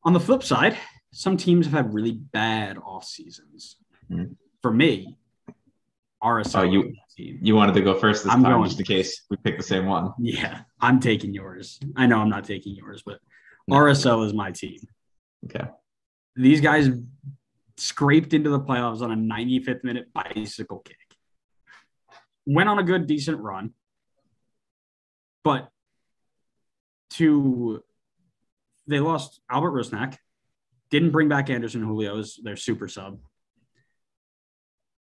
On the flip side, some teams have had really bad off seasons. Mm-hmm. For me, RSL you wanted to go first this time just in case we pick the same one. Yeah, I'm taking yours. I know I'm not taking yours, but RSL is my team. Okay. These guys scraped into the playoffs on a 95th minute bicycle kick. Went on a good, decent run. But they lost Albert Rusnak, didn't bring back Anderson Julio as their super sub.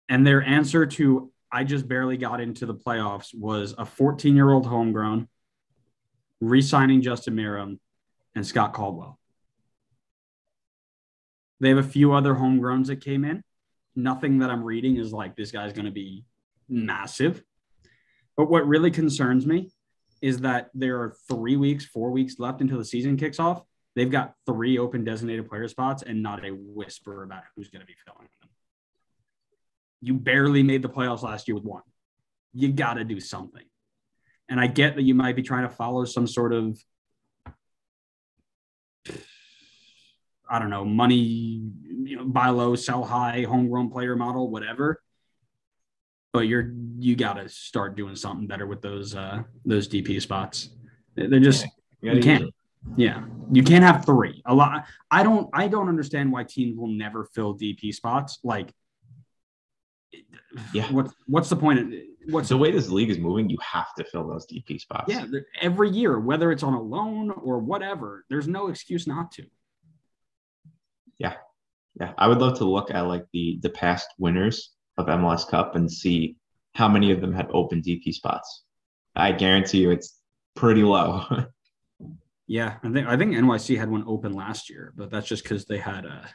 And their answer to I just barely got into the playoffs was a 14-year-old homegrown, re-signing Justin Miram and Scott Caldwell. They have a few other homegrowns that came in. Nothing that I'm reading is like this guy's going to be massive. But what really concerns me is that there are 4 weeks left until the season kicks off. They've got 3 open designated player spots and not a whisper about who's going to be filling them. You barely made the playoffs last year with 1. You got to do something. And I get that you might be trying to follow some sort of, I don't know, money, buy low, sell high, homegrown player model, whatever. But you got to start doing something better with those DP spots. They're just you can't. Yeah, you can't have 3. A lot. I don't understand why teams will never fill DP spots. Like, yeah, what's the point? What's the way this league is moving? You have to fill those DP spots. Yeah, every year, whether it's on a loan or whatever, there's no excuse not to. Yeah. I would love to look at like the past winners of MLS Cup and see how many of them had open DP spots. I guarantee you it's pretty low. Yeah, I think NYC had one open last year, but that's just because they had a.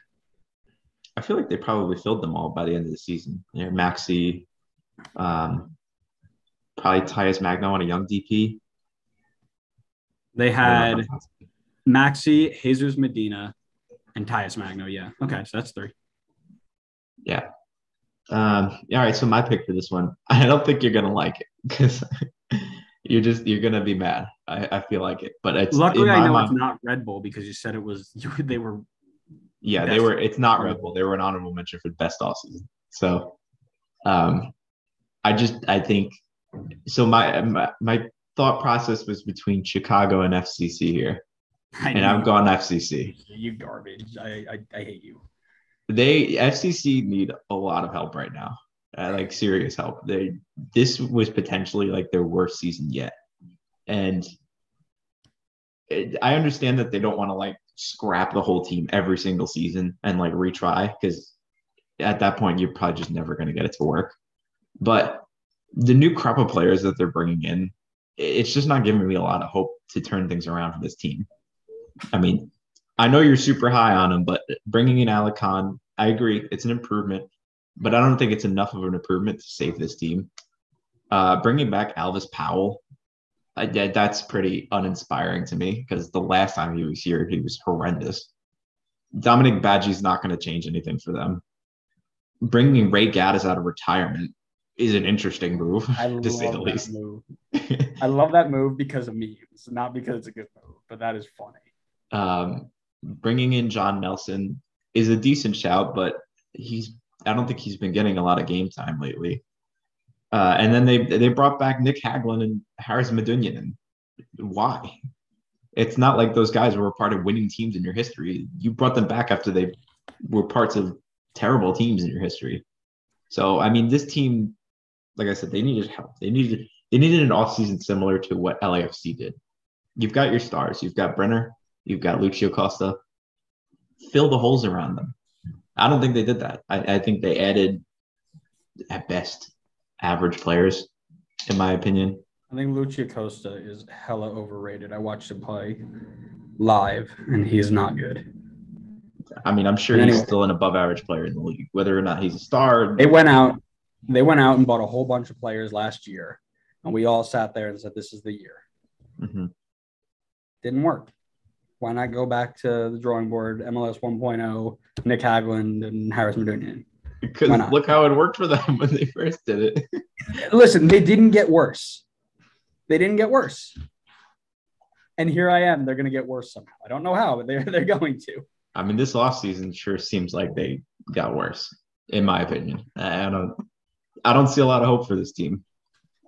I feel like they probably filled them all by the end of the season. Maxi, probably Tyus Magno on a young DP. They had Maxi, Jesus Medina, and Tyus Magno. Yeah. Okay, so that's 3. Yeah. All right. So my pick for this one, I don't think you're gonna like it because you're gonna be mad. I feel like it, but it's luckily I know it's not Red Bull because you said it was. They were. Yeah, they were. It's not Red Bull. They were an honorable mention for best offseason. So, I think so. My thought process was between Chicago and FCC here, and I've gone FCC. You garbage! I hate you. FCC need a lot of help right now, like serious help. This was potentially like their worst season yet, and I understand that they don't want to like scrap the whole team every single season and like retry because at that point you're probably just never going to get it to work. But the new crop of players that they're bringing in, it's just not giving me a lot of hope to turn things around for this team. I mean, I know you're super high on him, but bringing in Alec Khan, I agree, it's an improvement, but I don't think it's enough of an improvement to save this team. Bringing back Alvis Powell, that's pretty uninspiring to me because the last time he was here, he was horrendous. Dominic Badgie's not going to change anything for them. Bringing Ray Gaddis out of retirement is an interesting move, to say the least. I love that move because of memes, not because it's a good move, but that is funny. Bringing in John Nelson is a decent shout, but I don't think he's been getting a lot of game time lately. And then they brought back Nick Hagelin and Harris Medunjanin. Why? It's not like those guys were a part of winning teams in your history. You brought them back after they were parts of terrible teams in your history. So, I mean, this team, like I said, they needed help. They needed an offseason similar to what LAFC did. You've got your stars. You've got Brenner. You've got Lucio Costa. Fill the holes around them. I don't think they did that. I think they added, at best, average players, in my opinion. I think Lucio Costa is hella overrated. I watched him play live, and he is not good. I mean, I'm sure he's still an above-average player in the league, whether or not he's a star. They went out and bought a whole bunch of players last year, and we all sat there and said, this is the year. Mm-hmm. Didn't work. Why not go back to the drawing board, MLS 1.0, Nick Hagelin, and Harris Medunjanin? Because look how it worked for them when they first did it. Listen, they didn't get worse. And And here I am. They're going to get worse somehow. I don't know how, but they're going to. I mean, this offseason sure seems like they got worse, in my opinion. I don't see a lot of hope for this team.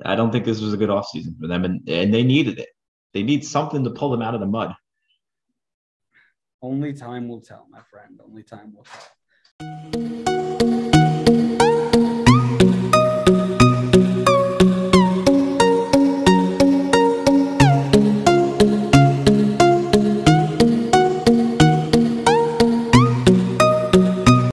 I don't think this was a good offseason for them, and they needed it. They need something to pull them out of the mud. Only time will tell, my friend. Only time will tell.